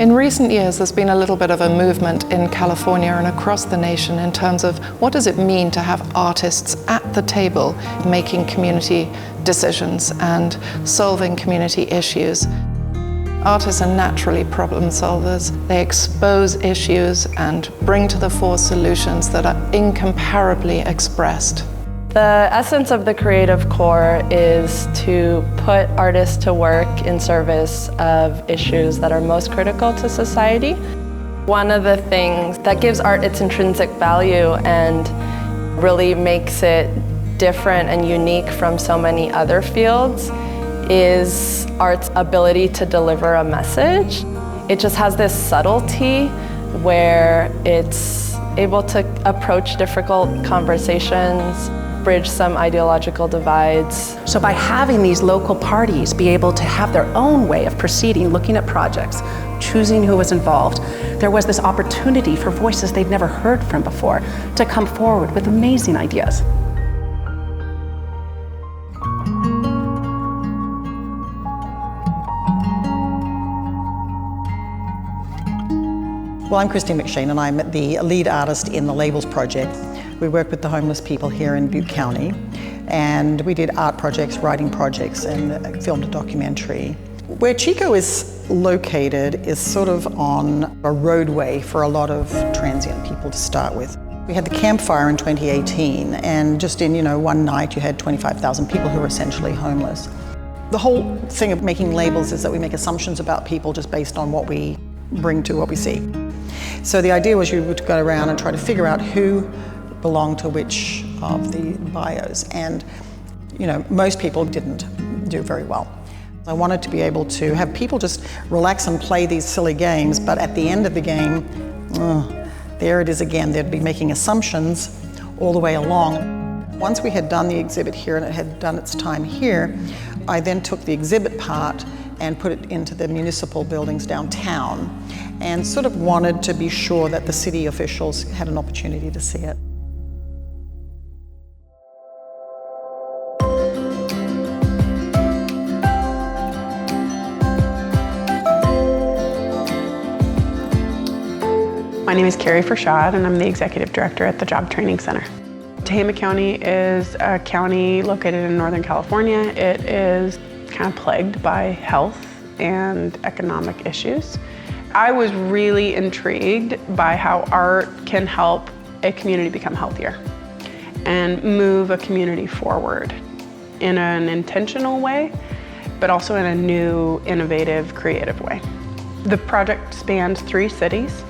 In recent years, there's been a little bit of a movement in California and across the nation in terms of what does it mean to have artists at the table making community decisions and solving community issues. Artists are naturally problem solvers. They expose issues and bring to the fore solutions that are incomparably expressed. The essence of the Creative Corps is to put artists to work in service of issues that are most critical to society. One of the things that gives art its intrinsic value and really makes it different and unique from so many other fields is art's ability to deliver a message. It just has this subtlety where it's able to approach difficult conversations, bridge some ideological divides. So by having these local parties be able to have their own way of proceeding, looking at projects, choosing who was involved, there was this opportunity for voices they'd never heard from before to come forward with amazing ideas. Well, I'm Christine McShane and I'm the lead artist in the Labels project. We work with the homeless people here in Butte County, and we did art projects, writing projects, and filmed a documentary. Where Chico is located is sort of on a roadway for a lot of transient people to start with. We had the campfire in 2018, and just in one night you had 25,000 people who were essentially homeless. The whole thing of making labels is that we make assumptions about people just based on what we bring to what we see. So the idea was you would go around and try to figure out who belonged to which of the bios, and most people didn't do very well. I wanted to be able to have people just relax and play these silly games, but at the end of the game, there it is again, they'd be making assumptions all the way along. Once we had done the exhibit here and it had done its time here, I then took the exhibit part and put it into the municipal buildings downtown, and sort of wanted to be sure that the city officials had an opportunity to see it. My name is Carrie Fershad, and I'm the Executive Director at the Job Training Center. Tehama County is a county located in Northern California. It is kind of plagued by health and economic issues. I was really intrigued by how art can help a community become healthier and move a community forward in an intentional way, but also in a new, innovative, creative way. The project spans 3 cities,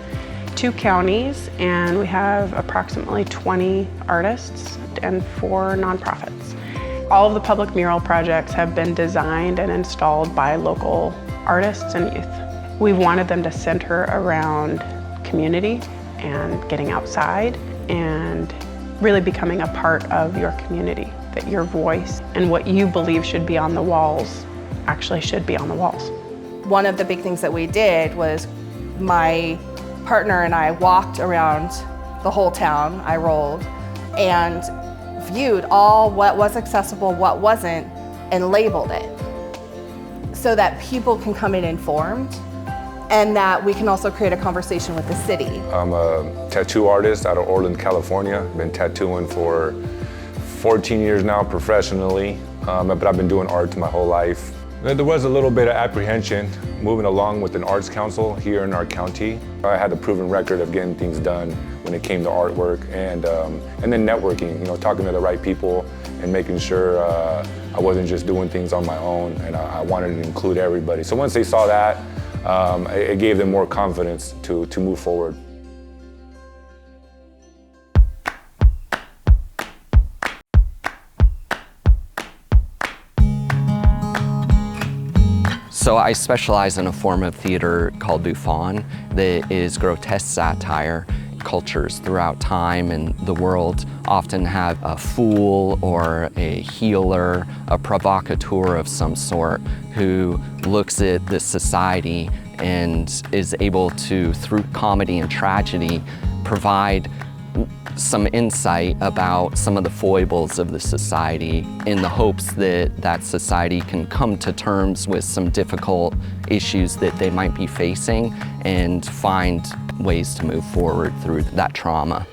2 counties, and we have approximately 20 artists and 4 nonprofits. All of the public mural projects have been designed and installed by local artists and youth. We've wanted them to center around community and getting outside and really becoming a part of your community, that your voice and what you believe should be on the walls actually should be on the walls. One of the big things that we did was my partner and I walked around the whole town, I rolled, and viewed all what was accessible, what wasn't, and labeled it so that people can come in informed and that we can also create a conversation with the city. I'm a tattoo artist out of Orland, California. Been tattooing for 14 years now professionally, but I've been doing art my whole life. There was a little bit of apprehension moving along with an arts council here in our county. I had a proven record of getting things done when it came to artwork, and then networking, talking to the right people and making sure I wasn't just doing things on my own, and I wanted to include everybody. So once they saw that, it gave them more confidence to move forward. So I specialize in a form of theater called bouffon that is grotesque satire. Cultures throughout time and the world often have a fool or a healer, a provocateur of some sort who looks at this society and is able to, through comedy and tragedy, provide some insight about some of the foibles of the society in the hopes that that society can come to terms with some difficult issues that they might be facing and find ways to move forward through that trauma.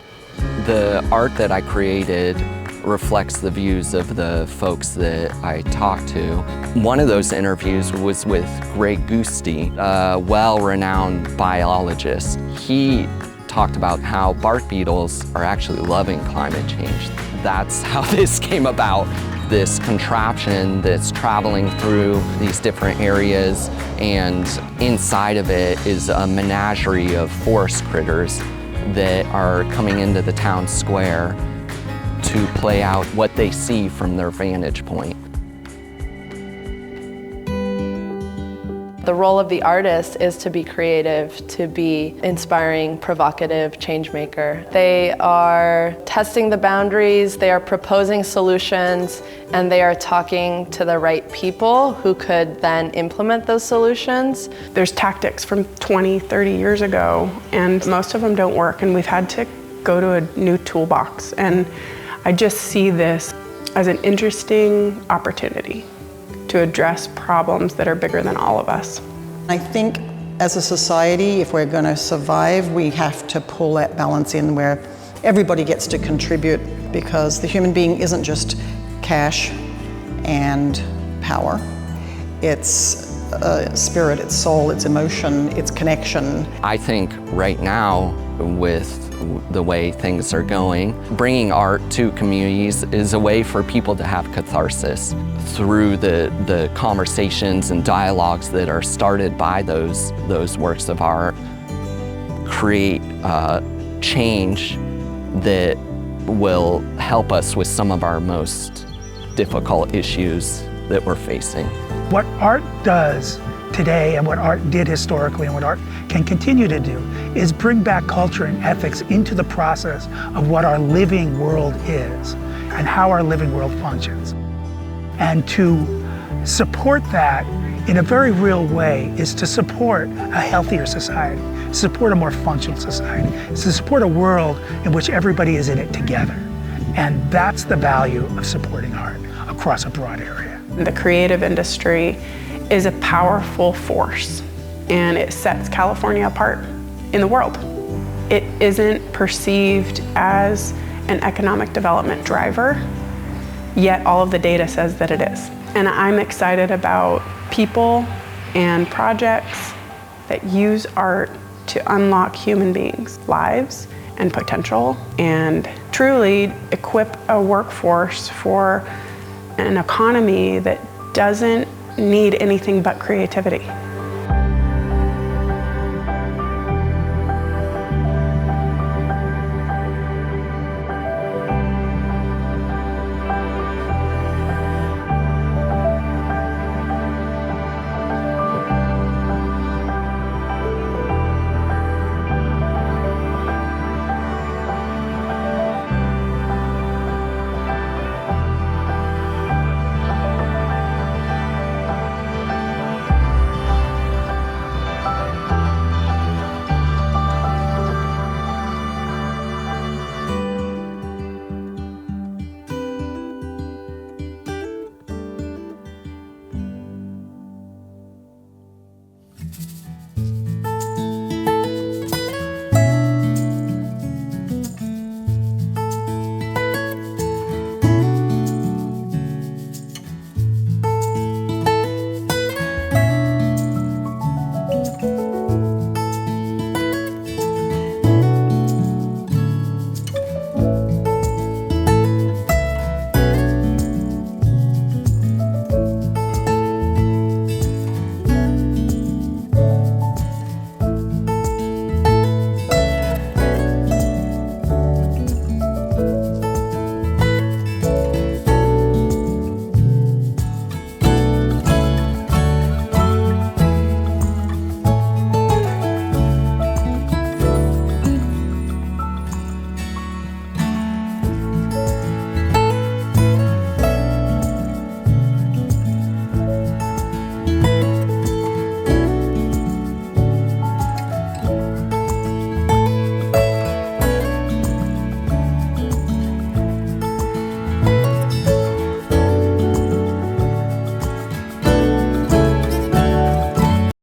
The art that I created reflects the views of the folks that I talked to. One of those interviews was with Greg Gusti, a well-renowned biologist. He talked about how bark beetles are actually loving climate change. That's how this came about. This contraption that's traveling through these different areas, and inside of it is a menagerie of forest critters that are coming into the town square to play out what they see from their vantage point. The role of the artist is to be creative, to be inspiring, provocative, change maker. They are testing the boundaries, they are proposing solutions, and they are talking to the right people who could then implement those solutions. There's tactics from 20, 30 years ago, and most of them don't work, and we've had to go to a new toolbox. And I just see this as an interesting opportunity to address problems that are bigger than all of us. I think as a society, if we're going to survive, we have to pull that balance in where everybody gets to contribute, because the human being isn't just cash and power. It's spirit, it's soul, it's emotion, it's connection. I think right now, with the way things are going, bringing art to communities is a way for people to have catharsis through the conversations and dialogues that are started by those works of art, create change that will help us with some of our most difficult issues that we're facing. What art does today, and what art did historically, and what art can continue to do, is bring back culture and ethics into the process of what our living world is and how our living world functions. And to support that in a very real way is to support a healthier society, support a more functional society, is to support a world in which everybody is in it together. And that's the value of supporting art across a broad area. The creative industry is a powerful force, and it sets California apart in the world. It isn't perceived as an economic development driver, yet all of the data says that it is. And I'm excited about people and projects that use art to unlock human beings' lives and potential, and truly equip a workforce for an economy that doesn't need anything but creativity.